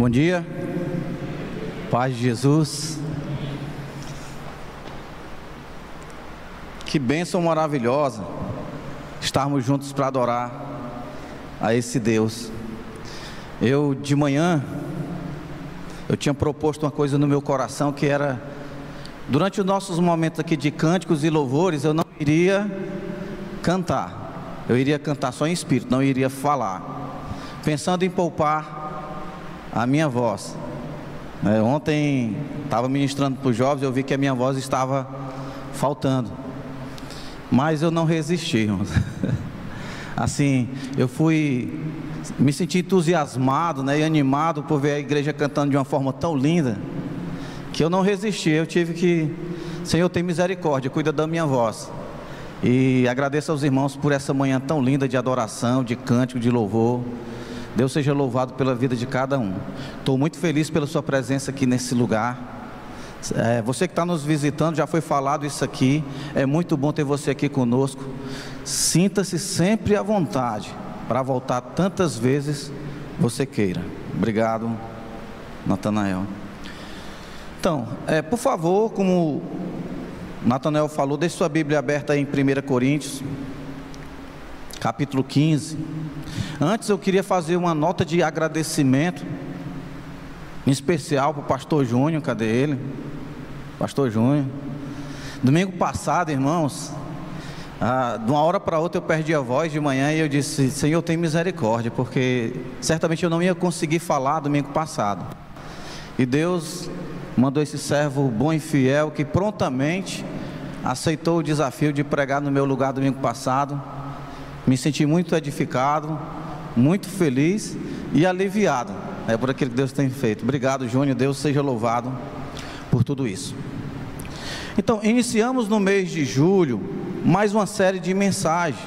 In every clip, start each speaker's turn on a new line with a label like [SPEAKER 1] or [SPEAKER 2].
[SPEAKER 1] Bom dia, paz de Jesus. Que bênção maravilhosa estarmos juntos para adorar a esse Deus. De manhã, eu tinha proposto uma coisa no meu coração, que era, durante os nossos momentos aqui de cânticos e louvores, eu não iria cantar, eu iria cantar só em espírito, não iria falar, pensando em poupar a minha voz. Ontem estava ministrando para os jovens, eu vi que a minha voz estava faltando, mas eu não resisti, irmãos. Assim, me senti entusiasmado, e animado por ver a igreja cantando de uma forma tão linda, que eu não resisti. Eu tive que, Senhor, tem misericórdia, cuida da minha voz. E agradeço aos irmãos por essa manhã tão linda de adoração, de cântico, de louvor. Deus seja louvado pela vida de cada um. Estou muito feliz pela sua presença aqui nesse lugar. Você que está nos visitando, já foi falado isso aqui. É muito bom ter você aqui conosco. Sinta-se sempre à vontade para voltar tantas vezes você queira. Obrigado, Natanael. Então, por favor, como Natanael falou, deixe sua Bíblia aberta aí em 1 Coríntios, capítulo 15. Antes eu queria fazer uma nota de agradecimento, em especial para o pastor Júnior. Cadê ele? Pastor Júnior. Domingo passado, irmãos, de uma hora para outra eu perdi a voz de manhã, e eu disse: Senhor, tem misericórdia, porque certamente eu não ia conseguir falar domingo passado. E Deus mandou esse servo bom e fiel, que prontamente aceitou o desafio de pregar no meu lugar domingo passado. Me senti muito edificado, muito feliz e aliviado, por aquilo que Deus tem feito. Obrigado, Júnior, Deus seja louvado por tudo isso. Então, iniciamos no mês de julho mais uma série de mensagens,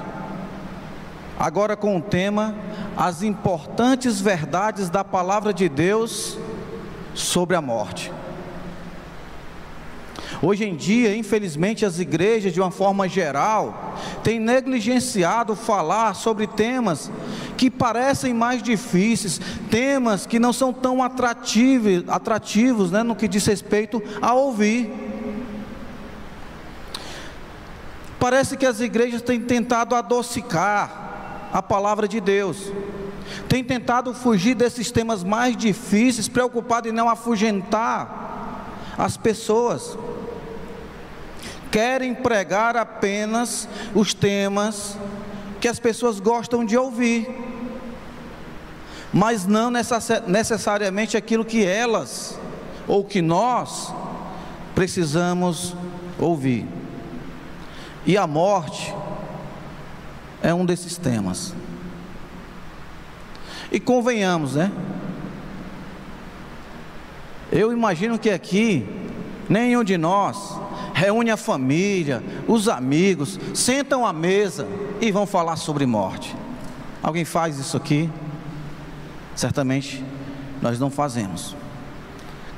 [SPEAKER 1] agora com o tema: as importantes verdades da palavra de Deus sobre a morte. Hoje em dia, infelizmente, as igrejas, de uma forma geral, têm negligenciado falar sobre temas que parecem mais difíceis, temas que não são tão atrativos, no que diz respeito a ouvir. Parece que as igrejas têm tentado adocicar a palavra de Deus, têm tentado fugir desses temas mais difíceis, preocupado em não afugentar as pessoas. Querem pregar apenas os temas que as pessoas gostam de ouvir, mas não necessariamente aquilo que elas ou que nós precisamos ouvir. E a morte é um desses temas. E convenhamos, eu imagino que aqui nenhum de nós reúne a família, os amigos, sentam à mesa e vão falar sobre morte. Alguém faz isso aqui? Certamente nós não fazemos.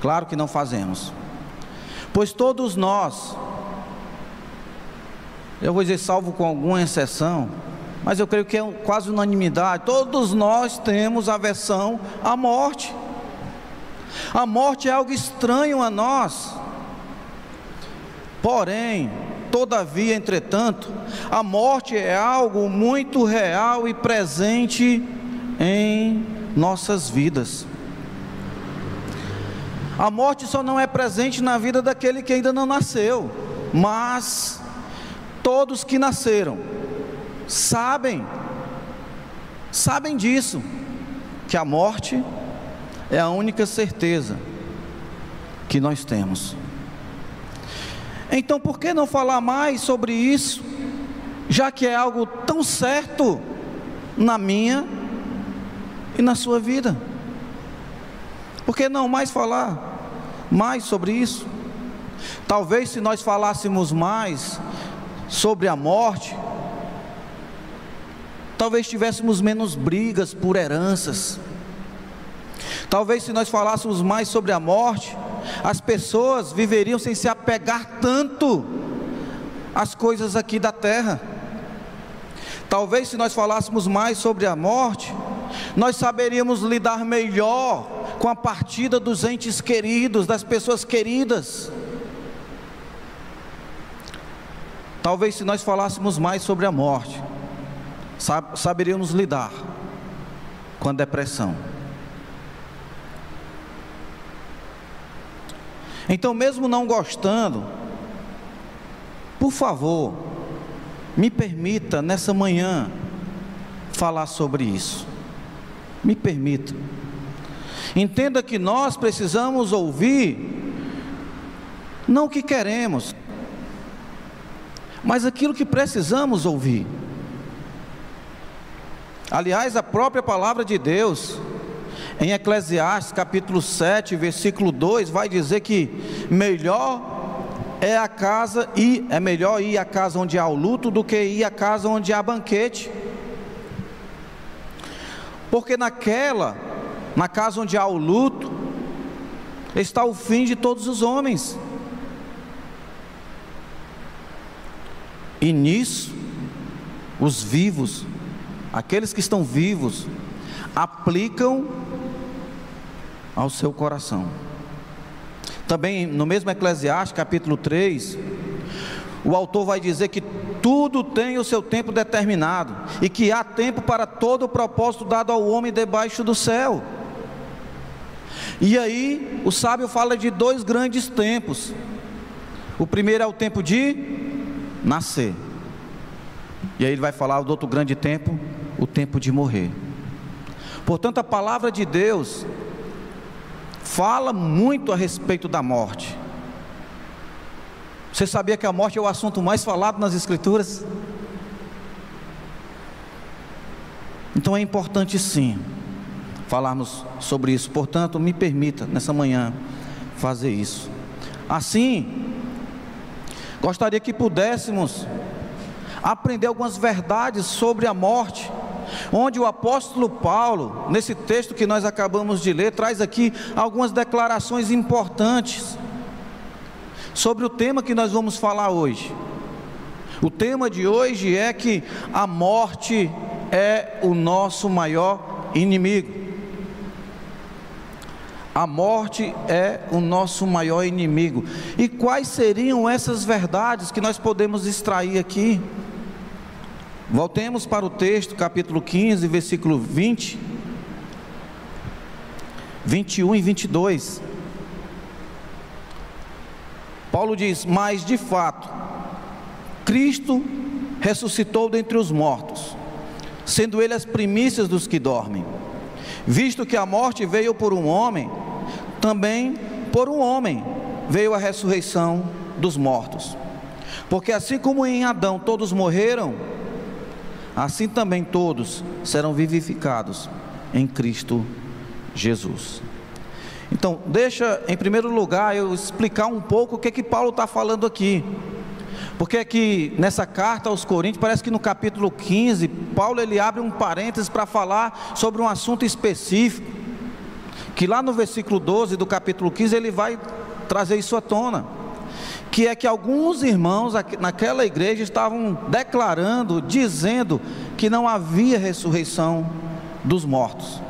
[SPEAKER 1] Claro que não fazemos, pois todos nós, eu vou dizer salvo com alguma exceção, mas eu creio que é quase unanimidade, todos nós temos aversão à morte. A morte é algo estranho a nós. Porém, todavia, entretanto, a morte é algo muito real e presente em nossas vidas. A morte só não é presente na vida daquele que ainda não nasceu, mas todos que nasceram sabem disso, que a morte é a única certeza que nós temos. Então, por que não falar mais sobre isso, já que é algo tão certo na minha e na sua vida? Por que não falar mais sobre isso? Talvez, se nós falássemos mais sobre a morte, talvez tivéssemos menos brigas por heranças. Talvez, se nós falássemos mais sobre a morte, as pessoas viveriam sem se apegar tanto às coisas aqui da terra. Talvez, se nós falássemos mais sobre a morte, nós saberíamos lidar melhor com a partida dos entes queridos, das pessoas queridas. Talvez se nós falássemos mais sobre a morte, saberíamos lidar com a depressão. Então, mesmo não gostando, por favor, me permita nessa manhã falar sobre isso. Me permita. Entenda que nós precisamos ouvir não o que queremos, mas aquilo que precisamos ouvir. Aliás, a própria palavra de Deus, em Eclesiastes capítulo 7, versículo 2, vai dizer que é melhor ir à casa onde há o luto do que ir à casa onde há banquete. Porque na casa onde há o luto, está o fim de todos os homens. E nisso, os vivos, aqueles que estão vivos, aplicam ao seu coração. Também no mesmo Eclesiastes capítulo 3, o autor vai dizer que tudo tem o seu tempo determinado, e que há tempo para todo o propósito dado ao homem debaixo do céu. E aí o sábio fala de dois grandes tempos. O primeiro é o tempo de nascer, e aí ele vai falar do outro grande tempo, o tempo de morrer. Portanto, a palavra de Deus fala muito a respeito da morte. Você sabia que a morte é o assunto mais falado nas Escrituras? Então é importante sim falarmos sobre isso. Portanto, me permita nessa manhã fazer isso. Assim, gostaria que pudéssemos aprender algumas verdades sobre a morte, onde o apóstolo Paulo, nesse texto que nós acabamos de ler, traz aqui algumas declarações importantes sobre o tema que nós vamos falar hoje. O tema de hoje é que a morte é o nosso maior inimigo. A morte é o nosso maior inimigo. E quais seriam essas verdades que nós podemos extrair aqui? Voltemos para o texto, capítulo 15, versículo 20, 21 e 22. Paulo diz: mas de fato, Cristo ressuscitou dentre os mortos, sendo Ele as primícias dos que dormem. Visto que a morte veio por um homem, também por um homem veio a ressurreição dos mortos. Porque assim como em Adão todos morreram, assim também todos serão vivificados em Cristo Jesus. Então, deixa em primeiro lugar eu explicar um pouco o que Paulo está falando aqui. Porque aqui nessa carta aos Coríntios, parece que no capítulo 15, Paulo ele abre um parênteses para falar sobre um assunto específico, que lá no versículo 12 do capítulo 15 ele vai trazer isso à tona, que é que alguns irmãos naquela igreja estavam declarando, dizendo que não havia ressurreição dos mortos.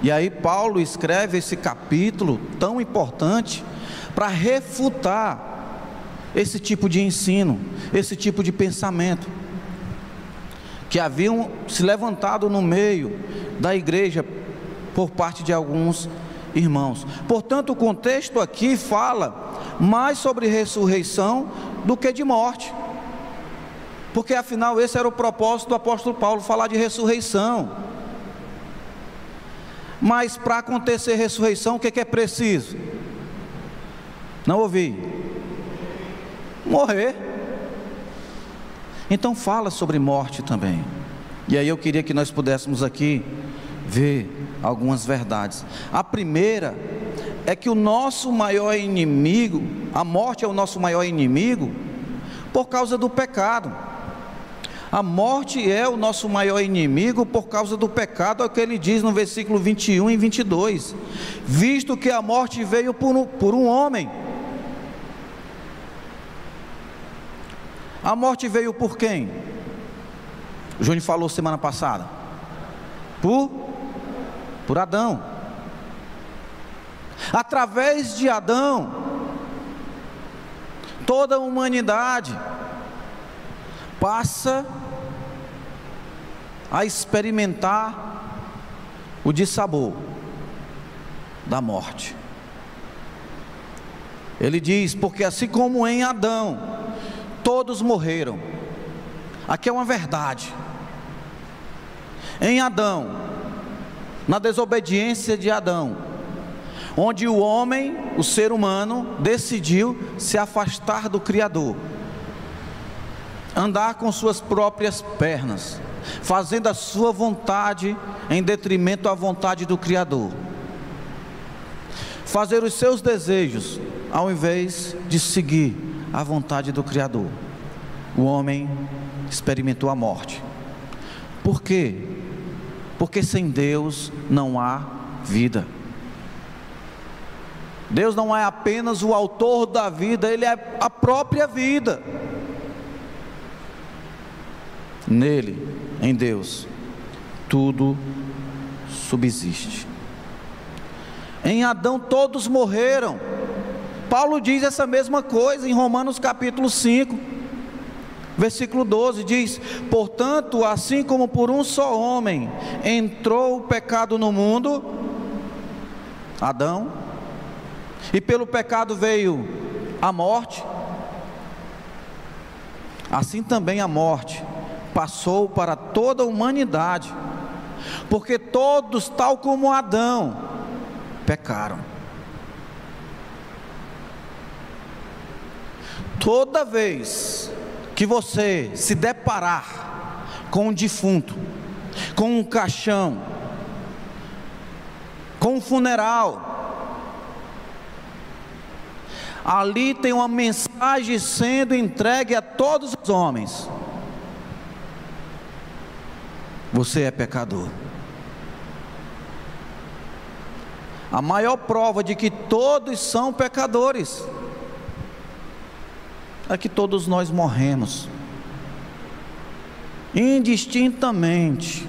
[SPEAKER 1] E aí Paulo escreve esse capítulo tão importante para refutar esse tipo de ensino, esse tipo de pensamento que haviam se levantado no meio da igreja por parte de alguns irmãos. Portanto, o contexto aqui fala mais sobre ressurreição do que de morte, porque afinal esse era o propósito do apóstolo Paulo, falar de ressurreição. Mas para acontecer ressurreição, o que é preciso? Não ouvi. Morrer. Então fala sobre morte também. E aí eu queria que nós pudéssemos aqui ver algumas verdades. A primeira é que o nosso maior inimigo, a morte é o nosso maior inimigo por causa do pecado. A morte é o nosso maior inimigo por causa do pecado, é o que ele diz no versículo 21 e 22. Visto que a morte veio por um homem. A morte veio por quem? O Júnior falou semana passada. Por Adão. Através de Adão, toda a humanidade passa a experimentar o dissabor da morte. Ele diz: porque assim como em Adão todos morreram. Aqui é uma verdade. Em Adão, na desobediência de Adão, onde o homem, o ser humano, decidiu se afastar do Criador, andar com suas próprias pernas, fazendo a sua vontade em detrimento à vontade do Criador, fazer os seus desejos ao invés de seguir a vontade do Criador. O homem experimentou a morte. Por quê? Porque sem Deus não há vida. Deus não é apenas o autor da vida, Ele é a própria vida. Nele, em Deus, tudo subsiste. Em Adão todos morreram. Paulo diz essa mesma coisa em Romanos capítulo 5, versículo 12, diz: portanto, assim como por um só homem entrou o pecado no mundo, Adão, e pelo pecado veio a morte, assim também a morte passou para toda a humanidade, porque todos, tal como Adão, pecaram. Toda vez que você se deparar com um defunto, com um caixão, com um funeral, ali tem uma mensagem sendo entregue a todos os homens: você é pecador. A maior prova de que todos são pecadores é que todos nós morremos, indistintamente.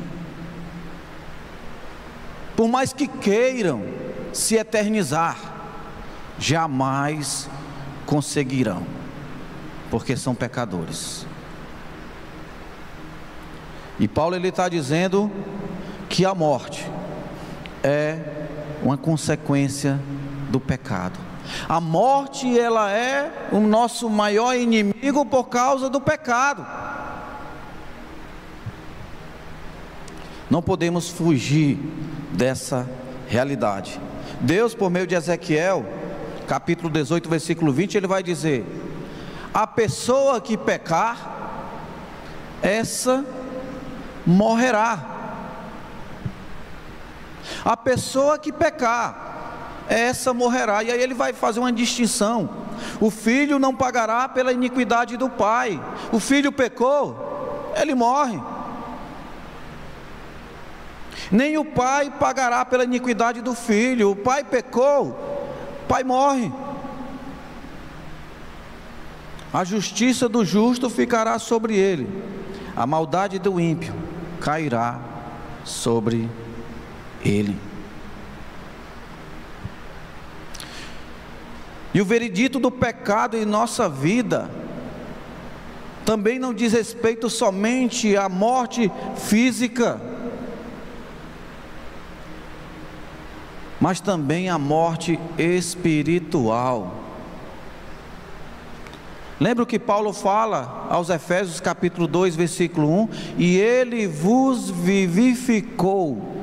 [SPEAKER 1] Por mais que queiram se eternizar, jamais conseguirão, porque são pecadores. E Paulo ele está dizendo que a morte é uma consequência do pecado. A morte, ela é o nosso maior inimigo por causa do pecado. Não podemos fugir dessa realidade. Deus, por meio de Ezequiel, capítulo 18, versículo 20, ele vai dizer: a pessoa que pecar, essa morrerá. A pessoa que pecar, essa morrerá. E aí ele vai fazer uma distinção: o filho não pagará pela iniquidade do pai. O filho pecou, ele morre. Nem o pai pagará pela iniquidade do filho. O pai pecou, o pai morre. A justiça do justo ficará sobre ele, a maldade do ímpio cairá sobre ele. E o veredito do pecado em nossa vida também não diz respeito somente à morte física, mas também à morte espiritual. Lembra o que Paulo fala aos Efésios capítulo 2, versículo 1? E ele vos vivificou,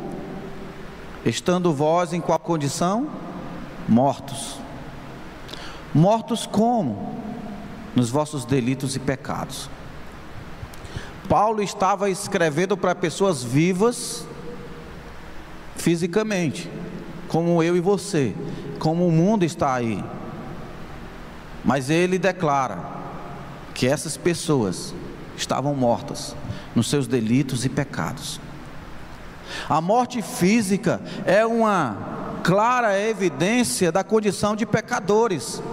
[SPEAKER 1] estando vós em qual condição? Mortos. Mortos como? Nos vossos delitos e pecados. Paulo estava escrevendo para pessoas vivas fisicamente, como eu e você, como o mundo está aí. Mas ele declara que essas pessoas estavam mortas nos seus delitos e pecados. A morte física é uma clara evidência da condição de pecadores,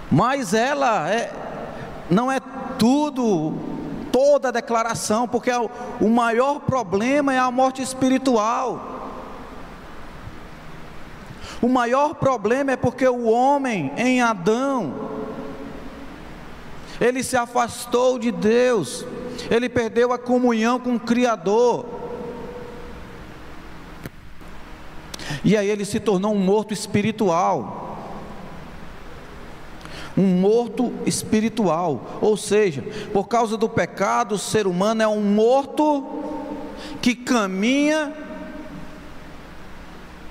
[SPEAKER 1] mas ela não é toda a declaração, porque o maior problema é a morte espiritual. O maior problema é porque o homem em Adão, ele se afastou de Deus, ele perdeu a comunhão com o Criador, e aí ele se tornou um morto espiritual. Um morto espiritual, ou seja, por causa do pecado, o ser humano é um morto que caminha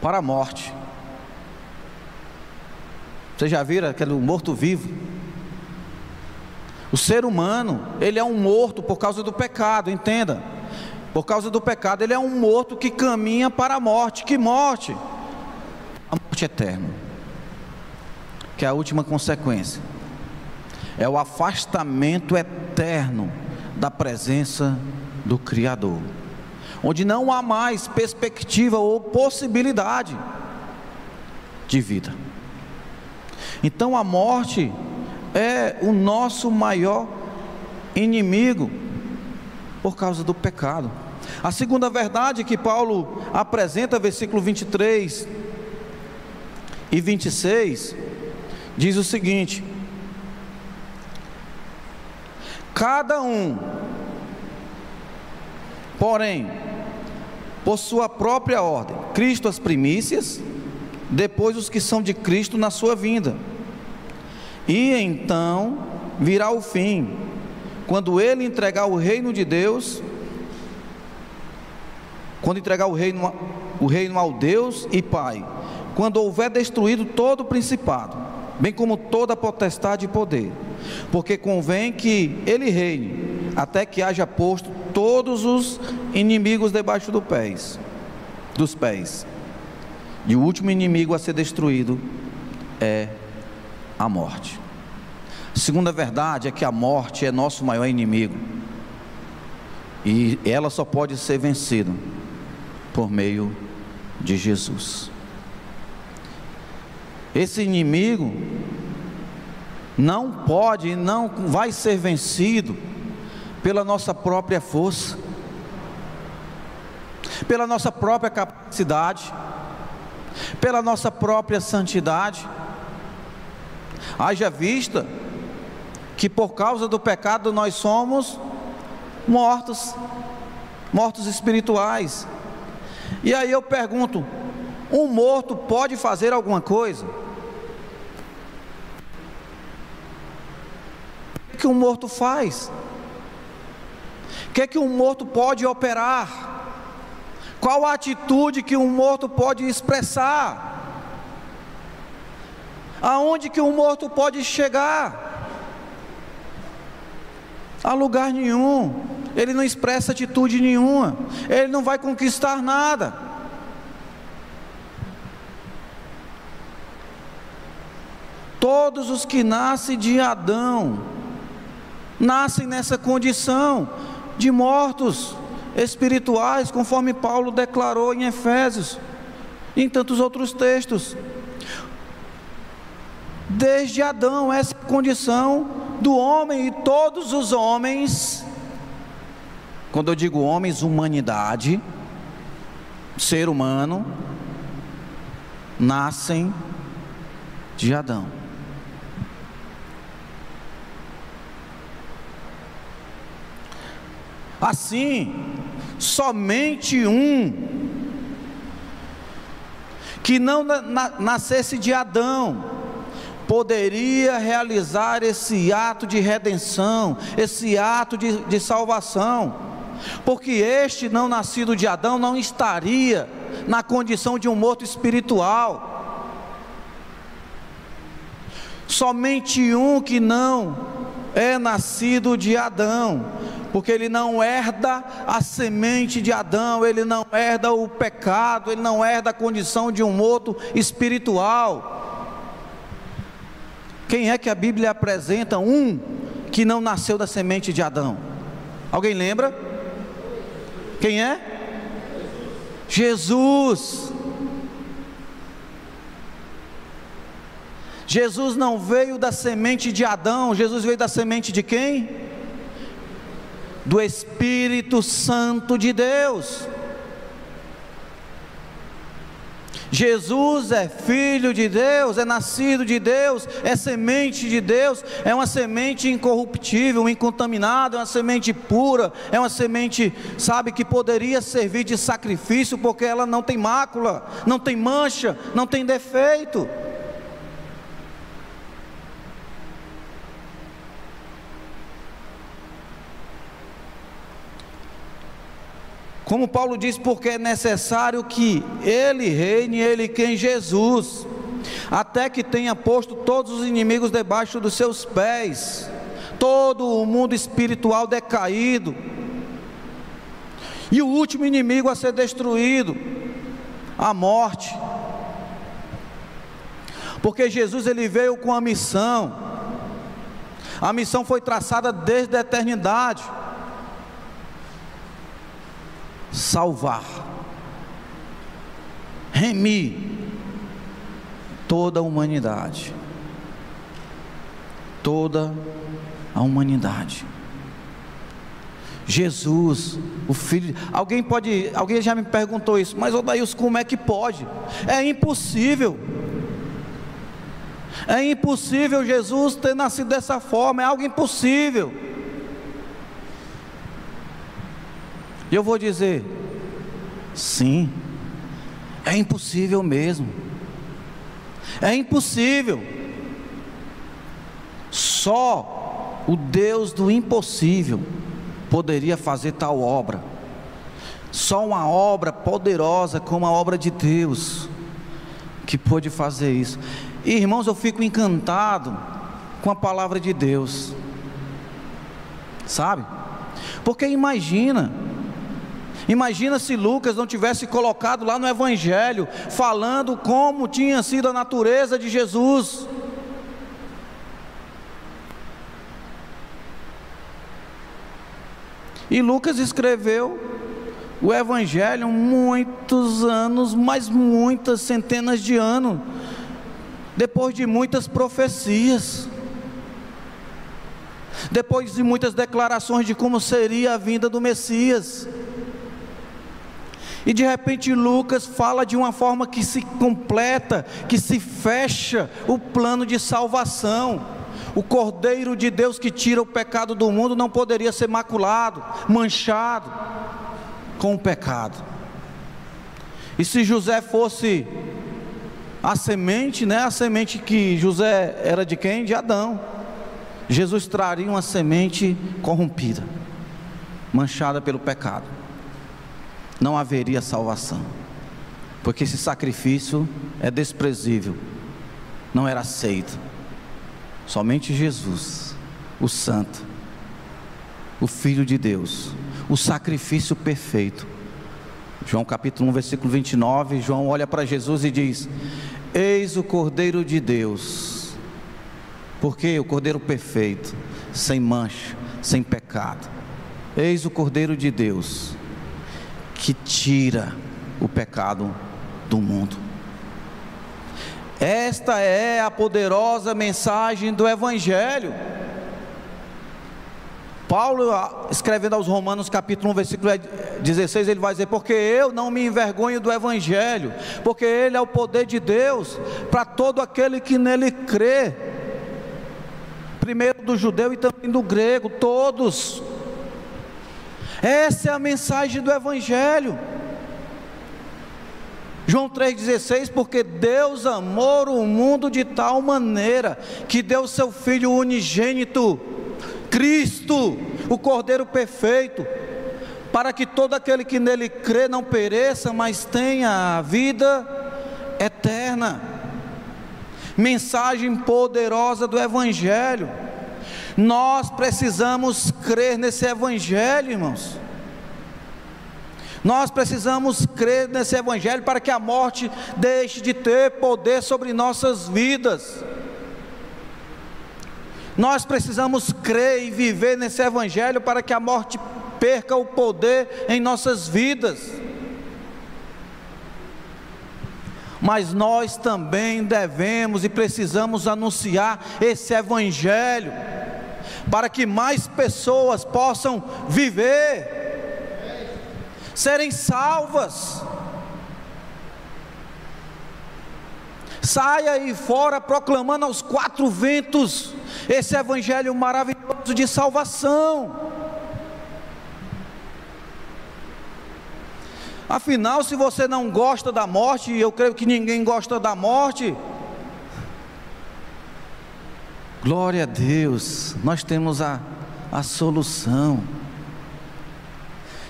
[SPEAKER 1] para a morte. Vocês já viram aquele morto-vivo? O ser humano, ele é um morto por causa do pecado, entenda. Por causa do pecado, ele é um morto que caminha para a morte. Que morte? A morte eterna, que é a última consequência. É o afastamento eterno da presença do Criador, onde não há mais perspectiva ou possibilidade de vida. Então a morte é o nosso maior inimigo por causa do pecado. A segunda verdade que Paulo apresenta, versículo 23 e 26, diz o seguinte: cada um, porém, por sua própria ordem, Cristo as primícias, depois os que são de Cristo na sua vinda. E então virá o fim, quando ele entregar o reino de Deus, quando entregar o reino ao Deus e Pai, quando houver destruído todo o principado, bem como toda a potestade e poder, porque convém que ele reine, até que haja posto todos os inimigos debaixo dos pés. E o último inimigo a ser destruído é a morte. A segunda verdade é que a morte é nosso maior inimigo, e ela só pode ser vencida por meio de Jesus. Esse inimigo não pode e não vai ser vencido pela nossa própria força, pela nossa própria capacidade, pela nossa própria santidade. Haja vista que por causa do pecado nós somos mortos espirituais. E aí eu pergunto: um morto pode fazer alguma coisa? O que um morto faz? O que é que um morto pode operar? Qual a atitude que um morto pode expressar? Aonde que um morto pode chegar? A lugar nenhum. Ele não expressa atitude nenhuma, ele não vai conquistar nada. Todos os que nascem de Adão nascem nessa condição de mortos espirituais, conforme Paulo declarou em Efésios e em tantos outros textos. Desde Adão, essa condição do homem, e todos os homens, quando eu digo homens, humanidade, ser humano, nascem de Adão. Assim, somente um que não nascesse de Adão poderia realizar esse ato de redenção, esse ato de salvação, porque este não nascido de Adão não estaria na condição de um morto espiritual. Somente um que não é nascido de Adão, porque ele não herda a semente de Adão, ele não herda o pecado, ele não herda a condição de um morto espiritual. Quem é que a Bíblia apresenta um que não nasceu da semente de Adão? Alguém lembra? Quem é? Jesus. Jesus não veio da semente de Adão, Jesus veio da semente de quem? Do Espírito Santo de Deus. Jesus é filho de Deus, é nascido de Deus, é semente de Deus, é uma semente incorruptível, incontaminada, é uma semente pura, é uma semente, sabe, que poderia servir de sacrifício, porque ela não tem mácula, não tem mancha, não tem defeito. Como Paulo diz, porque é necessário que Ele reine, Ele quem? Jesus, até que tenha posto todos os inimigos debaixo dos seus pés, todo o mundo espiritual decaído, e o último inimigo a ser destruído, a morte, porque Jesus ele veio com a missão foi traçada desde a eternidade: salvar, remir toda a humanidade, toda a humanidade. Jesus, o Filho. Alguém já me perguntou isso, mas Odaíus, como é que pode? É impossível. É impossível Jesus ter nascido dessa forma, é algo impossível. E eu vou dizer, sim, é impossível mesmo. É impossível. Só o Deus do impossível poderia fazer tal obra. Só uma obra poderosa como a obra de Deus que pôde fazer isso. E, irmãos, eu fico encantado com a palavra de Deus, sabe? Porque imagina se Lucas não tivesse colocado lá no Evangelho, falando como tinha sido a natureza de Jesus. E Lucas escreveu o Evangelho muitos anos, mas muitas centenas de anos, depois de muitas profecias, depois de muitas declarações de como seria a vinda do Messias. E de repente Lucas fala de uma forma que se completa, que se fecha o plano de salvação. O Cordeiro de Deus que tira o pecado do mundo não poderia ser maculado, manchado com o pecado. E se José fosse a semente, né? A semente que José era de quem? De Adão. Jesus traria uma semente corrompida, manchada pelo pecado. Não haveria salvação, porque esse sacrifício é desprezível, não era aceito. Somente Jesus, o Santo, o Filho de Deus, o sacrifício perfeito. João capítulo 1, versículo 29, João olha para Jesus e diz: eis o Cordeiro de Deus. Porque o Cordeiro perfeito, sem mancha, sem pecado. Eis o Cordeiro de Deus, que tira o pecado do mundo. Esta é a poderosa mensagem do Evangelho. Paulo, escrevendo aos Romanos capítulo 1, versículo 16, ele vai dizer: porque eu não me envergonho do Evangelho, porque ele é o poder de Deus para todo aquele que nele crê, primeiro do judeu e também do grego, todos. Essa é a mensagem do Evangelho. João 3,16, porque Deus amou o mundo de tal maneira, que deu seu Filho unigênito, Cristo, o Cordeiro perfeito, para que todo aquele que nele crê não pereça, mas tenha a vida eterna. Mensagem poderosa do Evangelho. Nós precisamos crer nesse Evangelho, irmãos. Nós precisamos crer nesse Evangelho para que a morte deixe de ter poder sobre nossas vidas. Nós precisamos crer e viver nesse Evangelho para que a morte perca o poder em nossas vidas. Mas nós também devemos e precisamos anunciar esse Evangelho para que mais pessoas possam viver, serem salvas. Saia aí fora proclamando aos quatro ventos esse evangelho maravilhoso de salvação. Afinal, se você não gosta da morte, e eu creio que ninguém gosta da morte, glória a Deus, nós temos a solução.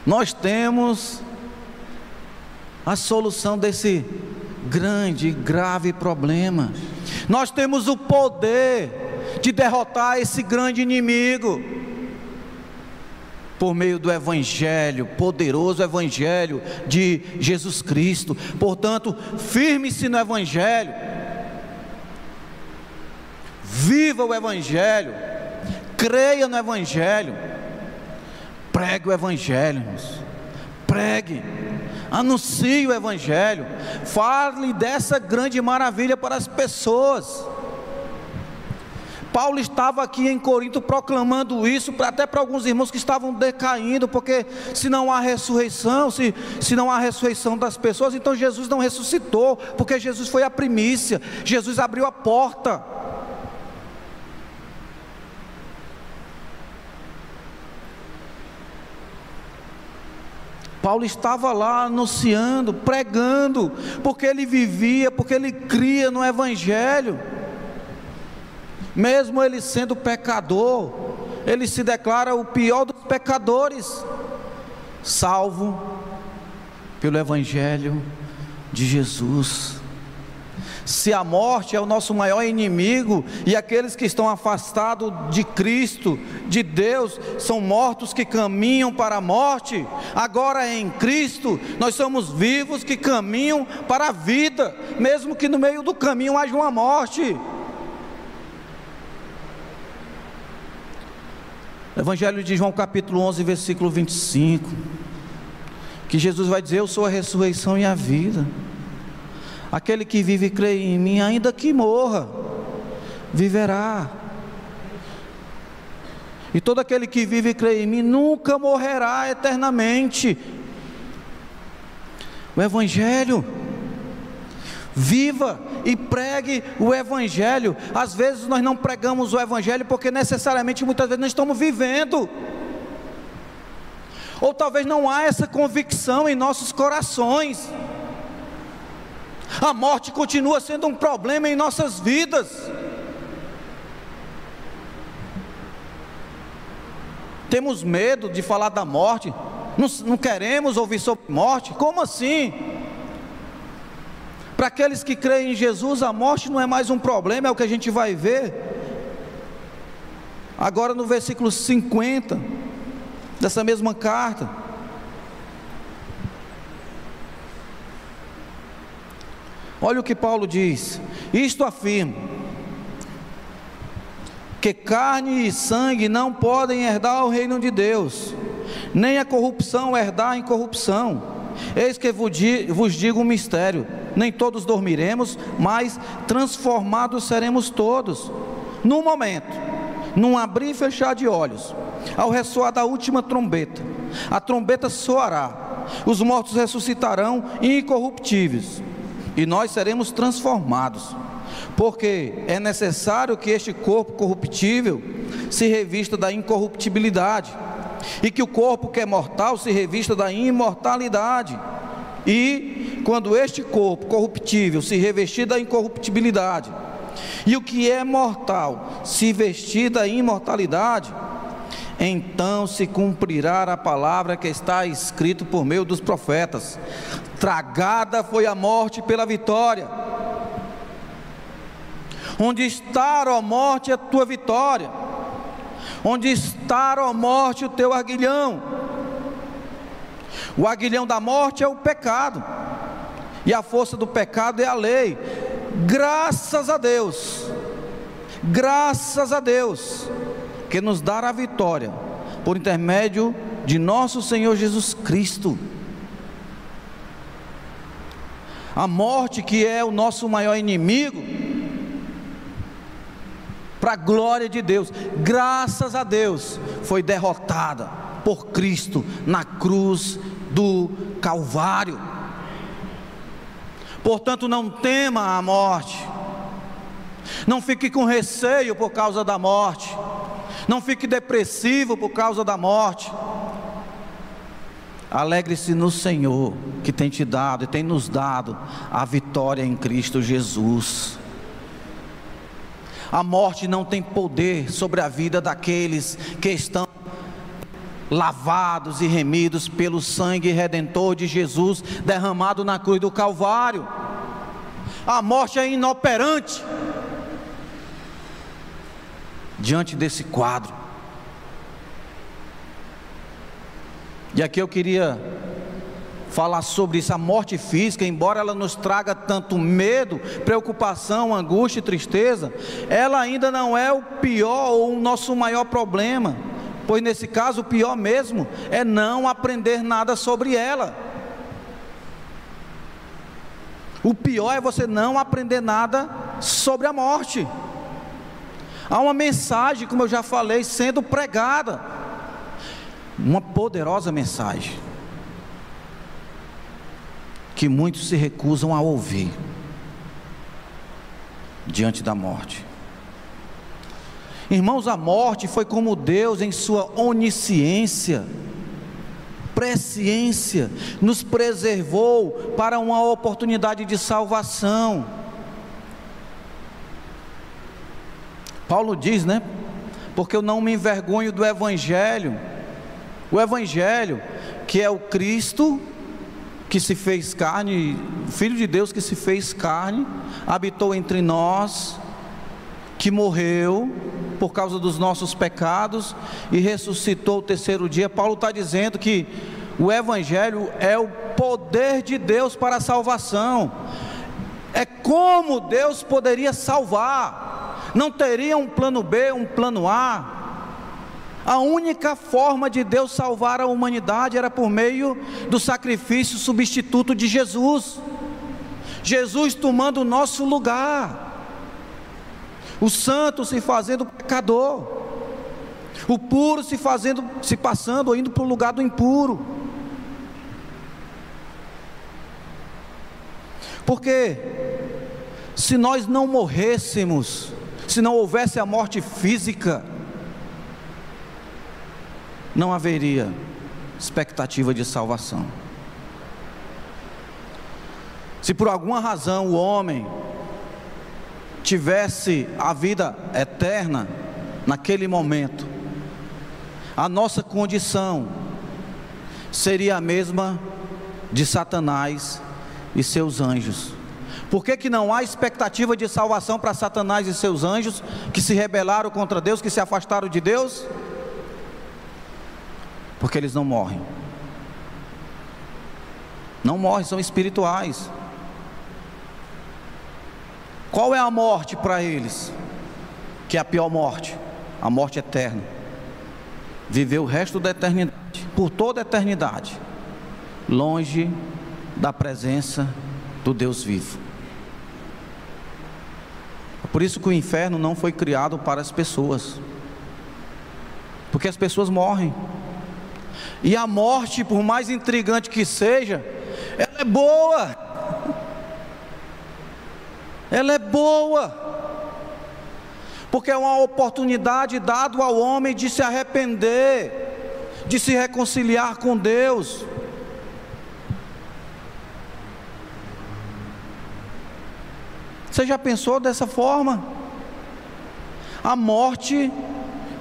[SPEAKER 1] Nós temos a solução desse grande e grave problema. Nós temos o poder de derrotar esse grande inimigo por meio do evangelho, poderoso evangelho de Jesus Cristo. Portanto, firme-se no evangelho, viva o evangelho, creia no evangelho, pregue o evangelho, pregue, anuncie o evangelho, fale dessa grande maravilha para as pessoas. Paulo estava aqui em Corinto proclamando isso, até para alguns irmãos que estavam decaindo, porque se não há ressurreição, se não há ressurreição das pessoas, então Jesus não ressuscitou, porque Jesus foi a primícia, Jesus abriu a porta. Paulo estava lá anunciando, pregando, porque ele vivia, porque ele cria no evangelho. Mesmo ele sendo pecador, ele se declara o pior dos pecadores, salvo pelo evangelho de Jesus. Se a morte é o nosso maior inimigo, e aqueles que estão afastados de Cristo, de Deus, são mortos que caminham para a morte, agora em Cristo nós somos vivos que caminham para a vida, mesmo que no meio do caminho haja uma morte. Evangelho de João capítulo 11, versículo 25, que Jesus vai dizer: eu sou a ressurreição e a vida. Aquele que vive e crê em mim, ainda que morra, viverá. E todo aquele que vive e crê em mim nunca morrerá eternamente. O evangelho, viva e pregue o evangelho. Às vezes nós não pregamos o evangelho porque necessariamente muitas vezes não estamos vivendo, ou talvez não há essa convicção em nossos corações. A morte continua sendo um problema em nossas vidas. Temos medo de falar da morte, não queremos ouvir sobre morte. Como assim? Para aqueles que creem em Jesus, a morte não é mais um problema, é o que a gente vai ver agora no versículo 50 dessa mesma carta. Olha o que Paulo diz: isto afirmo, que carne e sangue não podem herdar o reino de Deus, nem a corrupção herdar a incorrupção. Eis que vos digo um mistério: nem todos dormiremos, mas transformados seremos todos, num momento, num abrir e fechar de olhos, ao ressoar da última trombeta. A trombeta soará, os mortos ressuscitarão incorruptíveis, e nós seremos transformados, porque é necessário que este corpo corruptível se revista da incorruptibilidade, e que o corpo que é mortal se revista da imortalidade. E quando este corpo corruptível se revestir da incorruptibilidade, e o que é mortal se vestir da imortalidade, então se cumprirá a palavra que está escrito por meio dos profetas: tragada foi a morte pela vitória. Onde está, ó morte, a tua vitória? Onde está, ó morte, o teu aguilhão? O aguilhão da morte é o pecado, e a força do pecado é a lei. Graças a Deus, que nos dará a vitória por intermédio de nosso Senhor Jesus Cristo. A morte, que é o nosso maior inimigo, para a glória de Deus, graças a Deus, foi derrotada por Cristo na cruz do Calvário. Portanto, não tema a morte, não fique com receio por causa da morte, não fique depressivo por causa da morte. Alegre-se no Senhor, que tem te dado e tem nos dado a vitória em Cristo Jesus. A morte não tem poder sobre a vida daqueles que estão lavados e remidos pelo sangue redentor de Jesus derramado na cruz do Calvário. A morte é inoperante diante desse quadro. E aqui eu queria falar sobre isso. A morte física, embora ela nos traga tanto medo, preocupação, angústia e tristeza, ela ainda não é o pior ou o nosso maior problema, pois nesse caso o pior mesmo é não aprender nada sobre ela. O pior é você não aprender nada sobre a morte. Há uma mensagem, como eu já falei, sendo pregada, uma poderosa mensagem, que muitos se recusam a ouvir diante da morte. Irmãos, a morte foi como Deus, em sua onisciência, presciência, nos preservou para uma oportunidade de salvação. Paulo diz, né? Porque eu não me envergonho do Evangelho. O Evangelho, que é o Cristo que se fez carne, o Filho de Deus que se fez carne, habitou entre nós, que morreu por causa dos nossos pecados e ressuscitou o terceiro dia. Paulo está dizendo que o Evangelho é o poder de Deus para a salvação. É como Deus poderia salvar. Não teria um plano B, um plano A. A única forma de Deus salvar a humanidade era por meio do sacrifício substituto de Jesus. Jesus tomando o nosso lugar, o santo se fazendo pecador, o puro se passando, indo para o lugar do impuro. Porque se nós não morrêssemos, se não houvesse a morte física, não haveria expectativa de salvação. Se por alguma razão o homem tivesse a vida eterna naquele momento, a nossa condição seria a mesma de Satanás e seus anjos. Por que não há expectativa de salvação para Satanás e seus anjos, que se rebelaram contra Deus, que se afastaram de Deus? Porque eles não morrem. Não morrem, são espirituais. Qual é a morte para eles? Que é a pior morte, a morte eterna. Viver o resto da eternidade, por toda a eternidade, longe da presença do Deus vivo. Por isso que o inferno não foi criado para as pessoas, porque as pessoas morrem. E a morte, por mais intrigante que seja, ela é boa. Ela é boa, porque é uma oportunidade dada ao homem de se arrepender, de se reconciliar com Deus. Você já pensou dessa forma? A morte,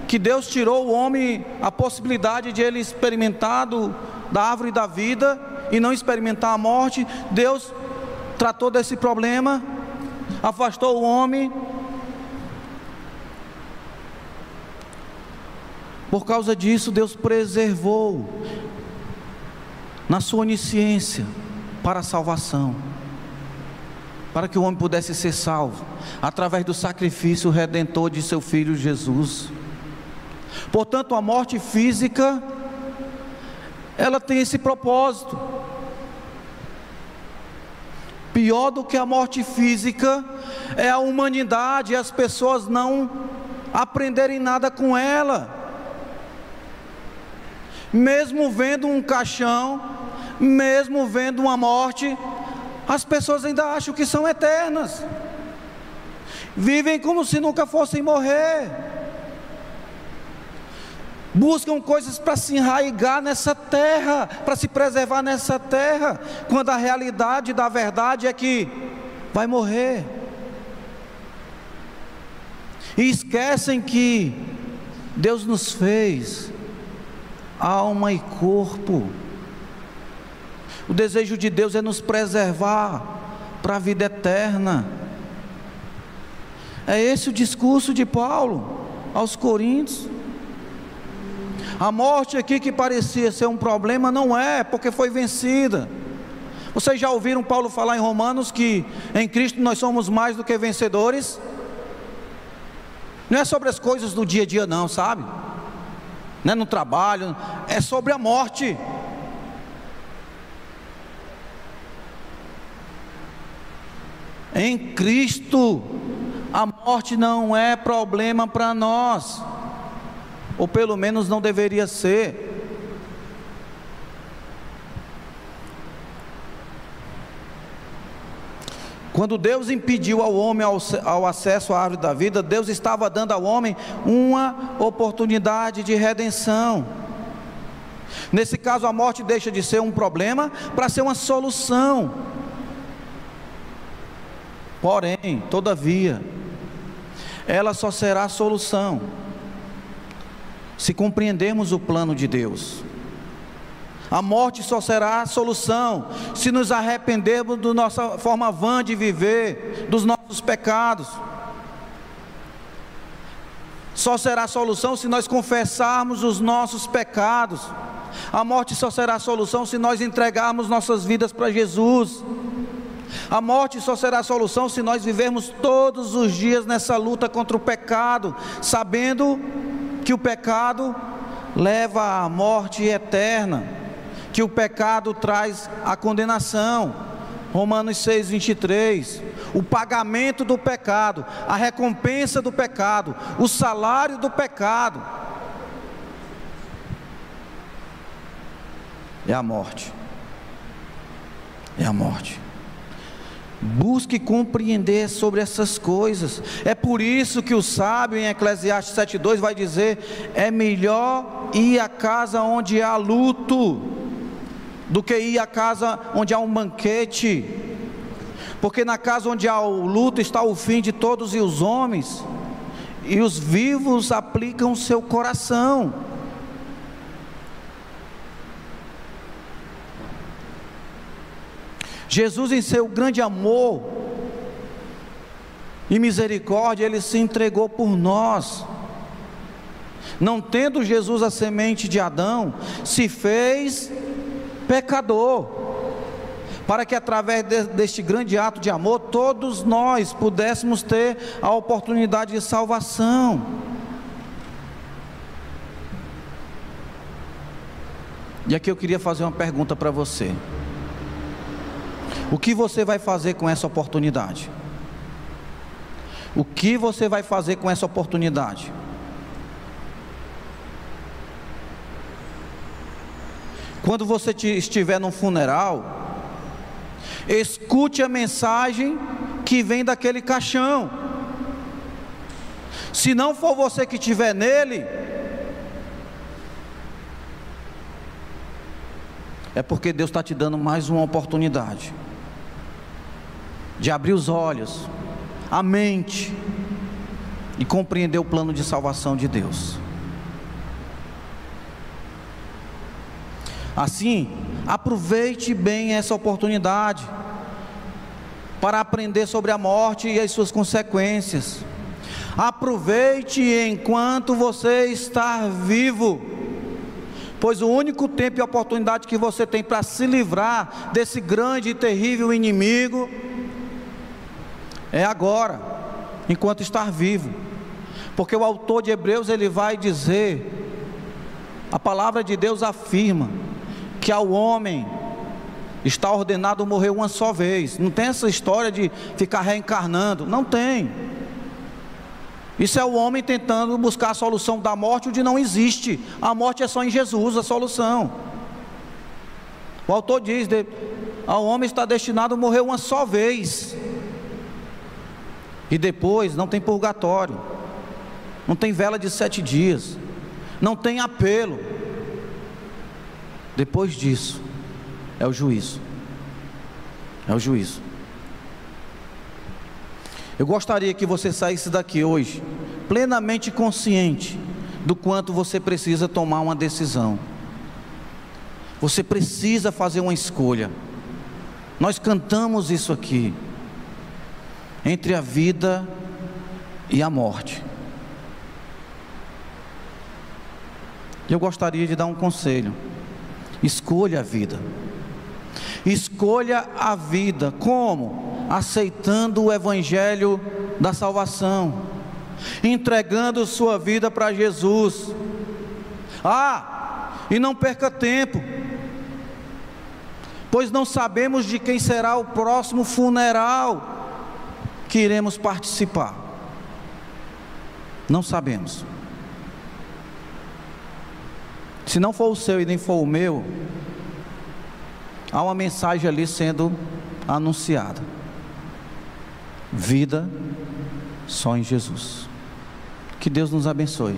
[SPEAKER 1] que Deus tirou o homem a possibilidade de ele experimentar da árvore da vida e não experimentar a morte. Deus tratou desse problema, afastou o homem. Por causa disso, Deus preservou na sua onisciência para a salvação, para que o homem pudesse ser salvo através do sacrifício redentor de seu Filho Jesus. Portanto, a morte física, ela tem esse propósito. Pior do que a morte física é a humanidade e as pessoas não aprenderem nada com ela. Mesmo vendo um caixão, mesmo vendo uma morte, As pessoas ainda acham que são eternas, vivem como se nunca fossem morrer, buscam coisas para se enraigar nessa terra, para se preservar nessa terra, quando a realidade da verdade é que vai morrer. E esquecem que Deus nos fez alma e corpo. O desejo de Deus é nos preservar para a vida eterna. É esse o discurso de Paulo aos Coríntios. A morte aqui, que parecia ser um problema, não é, porque foi vencida. Vocês já ouviram Paulo falar em Romanos que em Cristo nós somos mais do que vencedores? Não é sobre as coisas do dia a dia não, sabe? Não é no trabalho, é sobre a morte. Em Cristo, a morte não é problema para nós, ou pelo menos não deveria ser. Quando Deus impediu ao homem ao acesso à árvore da vida, Deus estava dando ao homem uma oportunidade de redenção. Nesse caso, a morte deixa de ser um problema para ser uma solução. Porém, todavia, ela só será a solução se compreendermos o plano de Deus. A morte só será a solução se nos arrependermos da nossa forma vã de viver, dos nossos pecados. Só será a solução se nós confessarmos os nossos pecados. A morte só será a solução se nós entregarmos nossas vidas para Jesus. A morte só será a solução se nós vivermos todos os dias nessa luta contra o pecado, sabendo que o pecado leva à morte eterna, que o pecado traz a condenação. Romanos 6, 23. O pagamento do pecado, a recompensa do pecado, o salário do pecado é a morte. É a morte. Busque compreender sobre essas coisas. É por isso que o sábio em Eclesiastes 7:2 vai dizer: é melhor ir à casa onde há luto do que ir à casa onde há um banquete, porque na casa onde há o luto está o fim de todos os homens, e os vivos aplicam seu coração. Jesus, em seu grande amor e misericórdia, Ele se entregou por nós. Não tendo Jesus a semente de Adão, se fez pecador, para que através deste grande ato de amor, todos nós pudéssemos ter a oportunidade de salvação. E aqui eu queria fazer uma pergunta para você: o que você vai fazer com essa oportunidade? O que você vai fazer com essa oportunidade? Quando você estiver num funeral, escute a mensagem que vem daquele caixão. Se não for você que estiver nele, é porque Deus está te dando mais uma oportunidade de abrir os olhos, a mente, e compreender o plano de salvação de Deus. Assim, aproveite bem essa oportunidade para aprender sobre a morte e as suas consequências. Aproveite enquanto você está vivo, pois o único tempo e oportunidade que você tem para se livrar desse grande e terrível inimigo é agora, enquanto estar vivo. Porque o autor de Hebreus, ele vai dizer, a palavra de Deus afirma que ao homem está ordenado morrer uma só vez. Não tem essa história de ficar reencarnando, não tem. Isso é o homem tentando buscar a solução da morte, onde não existe. A morte é só em Jesus a solução. O autor diz: ao homem está destinado a morrer uma só vez, e depois não tem purgatório, não tem vela de 7 dias, não tem apelo. Depois disso é o juízo. É o juízo. Eu gostaria que você saísse daqui hoje plenamente consciente do quanto você precisa tomar uma decisão. Você precisa fazer uma escolha. Nós cantamos isso aqui, entre a vida e a morte. Eu gostaria de dar um conselho: escolha a vida. Escolha a vida. Como? Aceitando o evangelho da salvação, entregando sua vida para Jesus. E não perca tempo, pois não sabemos de quem será o próximo funeral que iremos participar. Não sabemos. Se não for o seu e nem for o meu, há uma mensagem ali sendo anunciada: vida só em Jesus. Que Deus nos abençoe.